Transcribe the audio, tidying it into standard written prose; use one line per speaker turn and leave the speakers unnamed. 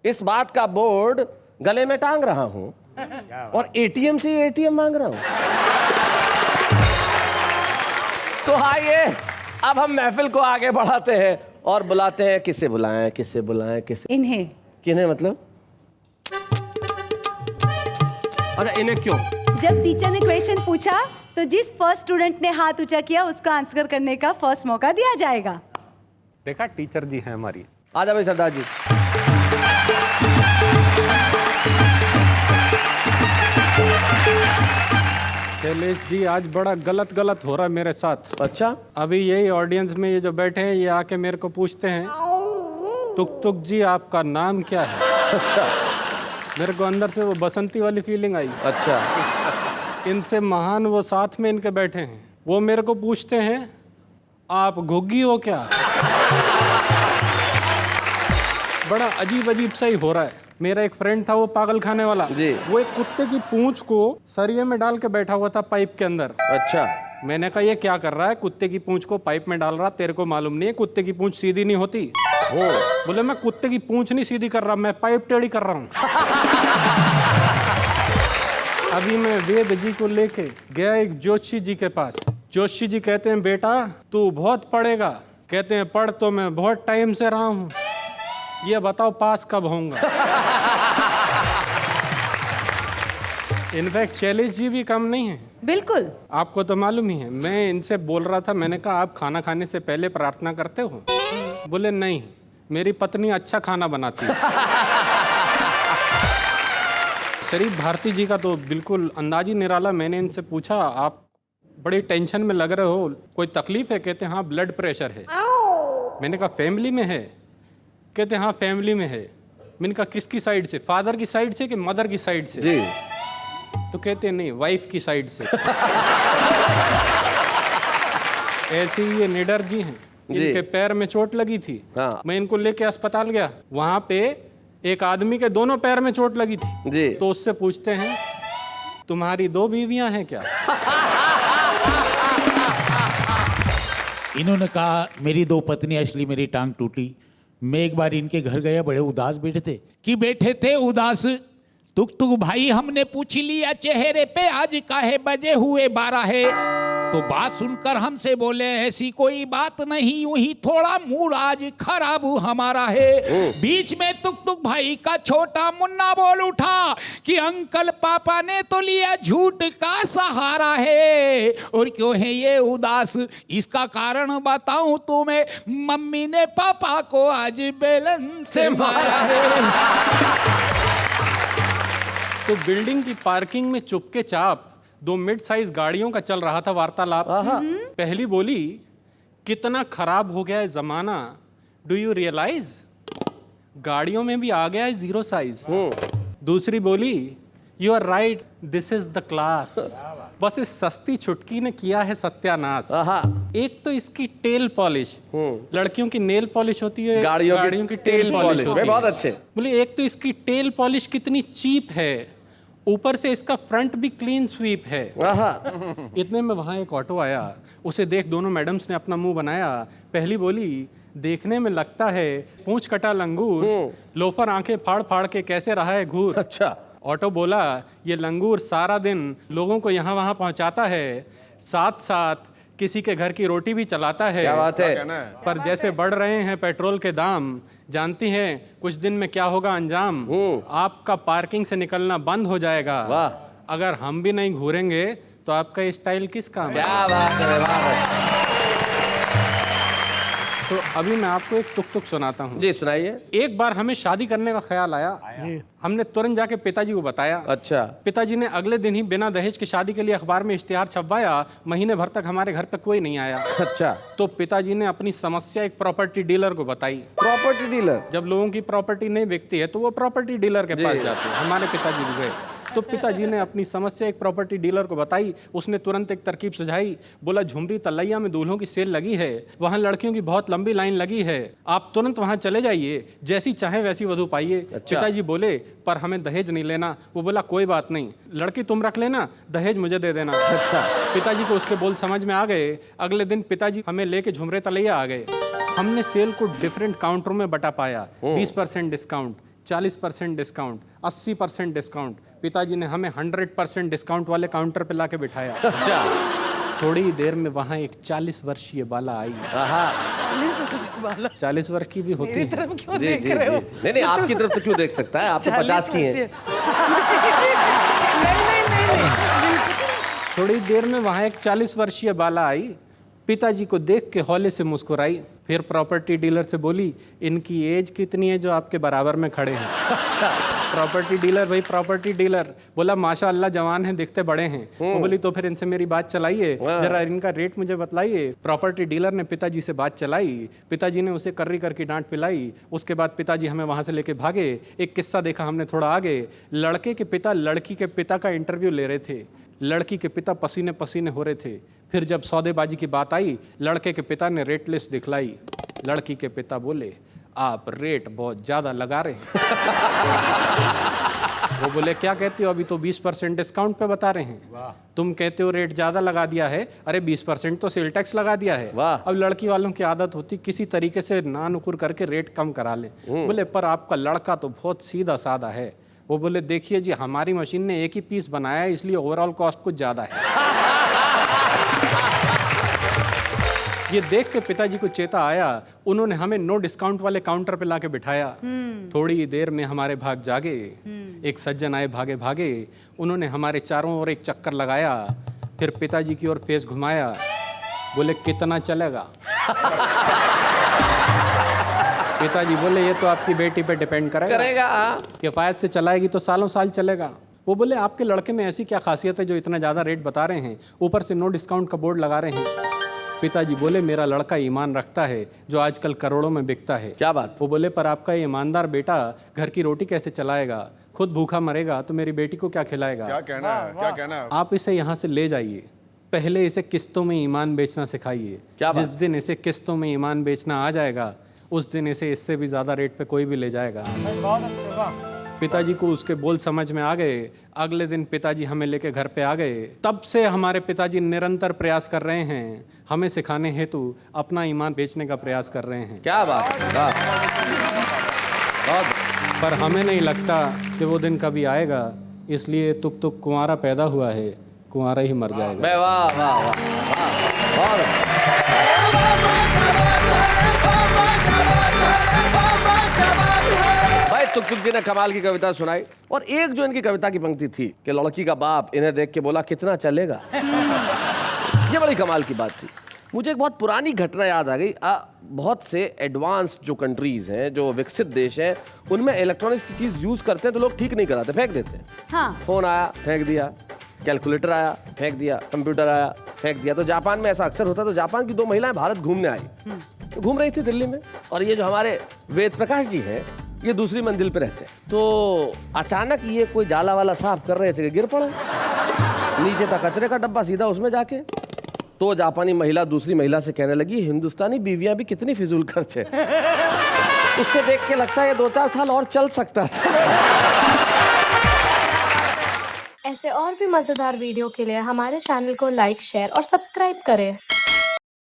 इस बात का बोर्ड गले में टांग रहा हूं और एटीएम से एटीएम मांग रहा हूं। तो आइए अब हम महफिल को आगे बढ़ाते हैं और बुलाते हैं, किसे बुलाएं किसे बुलाएं किसे,
इन्हें।
किन्हें मतलब? अच्छा इन्हें क्यों?
जब टीचर ने क्वेश्चन पूछा तो जिस फर्स्ट स्टूडेंट ने हाथ ऊंचा किया उसका आंसर करने का फर्स्ट मौका दिया जाएगा।
देखा, टीचर जी हैं हमारी।
आजा भाई सरदार जी।
शैलेश जी, आज बड़ा गलत हो रहा है मेरे साथ।
अच्छा,
अभी यही ऑडियंस में ये जो बैठे हैं ये आके मेरे को पूछते हैं, तुक तुक जी आपका नाम क्या है?
अच्छा
मेरे को अंदर से वो बसंती वाली फीलिंग आई।
अच्छा।
इनसे महान वो साथ में इनके बैठे हैं, वो मेरे को पूछते हैं आप घुग्गी हो क्या? बड़ा अजीब सा ही हो रहा है। मेरा एक फ्रेंड था वो पागल खाने वाला
जी।
वो एक कुत्ते की पूंछ को सरिये में डाल के बैठा हुआ था पाइप के अंदर।
अच्छा,
मैंने कहा ये क्या कर रहा है, कुत्ते की पूंछ को पाइप में डाल रहा, तेरे को मालूम नहीं है कुत्ते की पूंछ सीधी नहीं होती? बोले मैं कुत्ते की पूंछ नहीं सीधी कर रहा, मैं पाइप टेढ़ी कर रहा हूँ। अभी मैं वेद जी को लेके गया एक जोशी जी के पास। जोशी जी कहते हैं बेटा तू बहुत पढ़ेगा। कहते हैं पढ़ तो मैं बहुत टाइम से रहा हूँ, ये बताओ पास कब होऊंगा? इनफैक्ट शैलेश जी भी कम नहीं है।
बिल्कुल,
आपको तो मालूम ही है। मैं इनसे बोल रहा था, मैंने कहा आप खाना खाने से पहले प्रार्थना करते हो? बोले नहीं, मेरी पत्नी अच्छा खाना बनाती है। शरीफ भारती जी का तो बिल्कुल अंदाज ही निराला। मैंने इनसे पूछा आप बड़ी टेंशन में लग रहे हो, कोई तकलीफ है? कहते हैं हाँ ब्लड प्रेशर है। मैंने कहा फैमिली में है? कहते हैं हाँ फैमिली में है। मैंने कहा किसकी साइड से, फादर की साइड से कि मदर की साइड से?
जी।
तो कहते हैं नहीं, वाइफ की साइड से। ऐसे ही ये निडर जी हैं, इनके पैर में चोट लगी थी।
हाँ।
मैं इनको लेके अस्पताल गया, वहां पे एक आदमी के दोनों पैर में चोट लगी थी
जी।
तो उससे पूछते हैं तुम्हारी 2 बीवियां हैं क्या?
इन्होंने कहा मेरी 2 पत्नी, असली मेरी टांग टूटी। मैं एक बार इनके घर गया, बड़े उदास बैठे थे कि बैठे थे उदास। तुक तुक भाई हमने पूछ लिया चेहरे पे आज काहे बजे हुए 12 है। तो बात सुनकर हमसे बोले ऐसी कोई बात नहीं, यूं ही थोड़ा मूड आज खराब हमारा है। बीच में तुक तुक भाई का छोटा मुन्ना बोल उठा कि अंकल पापा ने तो लिया झूठ का सहारा है। और क्यों है ये उदास, इसका कारण बताऊं तुम्हें, मम्मी ने पापा को आज बेलन से मारा है।
तो बिल्डिंग की पार्किंग में चुपके चाप 2 मिड साइज गाड़ियों का चल रहा था वार्तालाप। पहली बोली कितना खराब हो गया है जमाना, डू यू रियलाइज गाड़ियों में भी आ गया है 0 साइज। दूसरी बोली you are right, this is the class. बस इस सस्ती छुटकी ने किया है सत्यानाश। एक तो इसकी टेल पॉलिश, लड़कियों की नेल पॉलिश होती है, गाड़ियों की टेल पॉलिश होती है।
बहुत अच्छे।
बोले एक तो इसकी टेल पॉलिश कितनी चीप है, ऊपर से इसका फ्रंट भी क्लीन स्वीप है। इतने में वहां एक ऑटो आया, उसे देख दोनों मैडम्स ने अपना मुंह बनाया। पहली बोली देखने में लगता है पूंछ कटा लंगूर, लोफर आंखें फाड़ फाड़ के कैसे रहा है घूर।
अच्छा।
ऑटो बोला ये लंगूर सारा दिन लोगों को यहाँ वहाँ पहुँचाता है, साथ साथ किसी के घर की रोटी भी चलाता है।
क्या बात है।
पर जैसे बढ़ रहे हैं पेट्रोल के दाम, जानती हैं कुछ दिन में क्या होगा अंजाम। आपका पार्किंग से निकलना बंद हो जाएगा।
वाह।
अगर हम भी नहीं घूरेंगे तो आपका ये स्टाइल किस काम है?
क्या बात है, वाह।
तो अभी मैं आपको एक तुक तुक सुनाता हूँ।
जी सुनाइए।
एक बार हमें शादी करने का ख्याल आया। हमने तुरंत जाके पिताजी को बताया।
अच्छा।
पिताजी ने अगले दिन ही बिना दहेज की शादी के लिए अखबार में इश्तिहार छपवाया। महीने भर तक हमारे घर पे कोई नहीं आया।
अच्छा।
तो पिताजी ने अपनी समस्या एक प्रॉपर्टी डीलर को बताई।
Property dealer?
जब लोगों की प्रॉपर्टी नहीं बिकती है तो वो प्रॉपर्टी डीलर के पास जाते हैं। हमारे पिताजी भी गए तो पिताजी ने अपनी समस्या एक प्रॉपर्टी डीलर को बताई। उसने तुरंत एक तरकीब सुझाई। बोला झुमरी तलैया में दूल्हों की सेल लगी है, वहाँ लड़कियों की बहुत लंबी लाइन लगी है, आप तुरंत वहाँ चले जाइए, जैसी चाहे वैसी वधू पाइए।
अच्छा।
पिताजी बोले पर हमें दहेज नहीं लेना। वो बोला कोई बात नहीं, लड़की तुम रख लेना, दहेज मुझे दे देना।
अच्छा।
पिताजी को उसके बोल समझ में आ गए। अगले दिन पिताजी हमें लेके झुमरे तलैया आ गए। हमने सेल को डिफरेंट काउंटरों में बटा पाया। 20% डिस्काउंट, 40% डिस्काउंट, 80% डिस्काउंट। पिताजी ने हमें 100% डिस्काउंट वाले काउंटर पे लाके बिठाया।
अच्छा।
थोड़ी देर में वहाँ एक 40 वर्षीय बाला आई।
आहा।
40 वर्ष की भी होती है।
क्यों
जी
देख
जी
रहे हो?
जी। नहीं नहीं, आपकी तरफ तो क्यों देख सकता है, आप तो 50 की हैं।
नहीं।
थोड़ी देर में वहाँ एक 40 वर्षीय बाला आई, पिताजी को देख के हौले से मुस्कुराई, फिर प्रॉपर्टी डीलर से बोली, इनकी एज कितनी है जो आपके बराबर में खड़े हैं? अच्छा। प्रॉपर्टी डीलर, भाई प्रॉपर्टी डीलर बोला, माशाअल्लाह जवान हैं, दिखते बड़े हैं। वो बोली, तो फिर इनसे मेरी बात चलाइए, जरा इनका रेट मुझे बतलाइए। प्रॉपर्टी डीलर ने पिताजी से बात चलाई, पिताजी ने उसे कर्री करके डांट पिलाई। उसके बाद पिताजी हमें वहाँ से लेके भागे। एक किस्सा देखा हमने थोड़ा आगे, लड़के के पिता लड़की के पिता का इंटरव्यू ले रहे थे। लड़की के पिता पसीने पसीने हो रहे थे। फिर जब सौदेबाजी की बात आई, लड़के के पिता ने रेट लिस्ट दिखलाई। लड़की के पिता बोले, आप रेट बहुत ज़्यादा लगा रहे हैं। वो बोले, क्या कहते हो, अभी तो 20% डिस्काउंट पे बता रहे हैं। तुम कहते हो रेट ज़्यादा लगा दिया है, अरे 20% तो सेल टैक्स लगा दिया है। अब लड़की वालों की आदत होती किसी तरीके से ना नुकुर करके रेट कम करा ले। बोले, पर आपका लड़का तो बहुत सीधा साधा है। वो बोले, देखिए जी, हमारी मशीन ने एक ही पीस बनाया है, इसलिए ओवरऑल कॉस्ट कुछ ज़्यादा है। ये देख के पिताजी को चेता आया, उन्होंने हमें नो डिस्काउंट वाले काउंटर पे लाके बिठाया। थोड़ी देर में हमारे भाग जागे। एक सज्जन आए भागे भागे, उन्होंने हमारे चारों ओर एक चक्कर लगाया, फिर पिताजी की ओर फेस घुमाया, बोले, कितना चलेगा? पिताजी बोले, ये तो आपकी बेटी पे डिपेंड करेगा। किफायत से चलाएगी तो सालों साल चलेगा। वो बोले, आपके लड़के में ऐसी क्या खासियत है जो इतना ज़्यादा रेट बता रहे हैं, ऊपर से नो डिस्काउंट का बोर्ड लगा रहे हैं? पिताजी बोले, मेरा लड़का ईमान रखता है जो आजकल करोड़ों में बिकता है।
क्या बात?
वो बोले, पर आपका ईमानदार बेटा घर की रोटी कैसे चलाएगा? खुद भूखा मरेगा तो मेरी बेटी को क्या खिलाएगा?
क्या कहना है, क्या कहना है?
आप इसे यहाँ से ले जाइए, पहले इसे किस्तों में ईमान बेचना सिखाइए। जिस दिन इसे किस्तों में ईमान बेचना आ जाएगा, उस दिन इसे इससे भी ज़्यादा रेट पे कोई भी ले जाएगा। पिताजी को उसके बोल समझ में आ गए। अगले दिन पिताजी हमें लेके घर पे आ गए। तब से हमारे पिताजी निरंतर प्रयास कर रहे हैं, हमें सिखाने हेतु अपना ईमान बेचने का प्रयास कर रहे हैं।
क्या बात है,
पर हमें नहीं लगता कि वो दिन कभी आएगा, इसलिए तुक तुक कुंवारा पैदा हुआ है, कुंवारा ही मर जाएगा।
वाह वाह वाह, बहुत भाई। तुक जी ने कमाल की कविता सुनाई, और एक जो इनकी कविता की पंक्ति थी कि लड़की का बाप इन्हें देख के बोला, कितना चलेगा? ये बड़ी कमाल की बात थी। मुझे एक बहुत पुरानी घटना याद आ गई। बहुत से एडवांस जो कंट्रीज हैं, जो विकसित देश हैं, उनमें इलेक्ट्रॉनिक्स की चीज़ यूज़ करते हैं तो लोग ठीक नहीं कराते, फेंक देते हैं।
हाँ।
फ़ोन आया, फेंक दिया। कैलकुलेटर आया, फेंक दिया। कंप्यूटर आया, फेंक दिया। तो जापान में ऐसा अक्सर होता। तो जापान की 2 महिलाएं भारत घूमने आई, तो घूम रही थी दिल्ली में, और ये जो हमारे वेद प्रकाश जी हैं, ये दूसरी मंजिल पे रहते हैं। तो अचानक ये कोई जाला वाला साफ कर रहे थे कि गिर पड़ा नीचे था कचरे का डब्बा, सीधा उसमें जाके। तो जापानी महिला दूसरी महिला से कहने लगी, हिंदुस्तानी बीवियां भी कितनी फिजूल खर्च है। इससे देख के लगता है ये 2-4 साल और चल सकता था।
ऐसे और भी मज़ेदार वीडियो के लिए हमारे चैनल को लाइक, शेयर और सब्सक्राइब करें।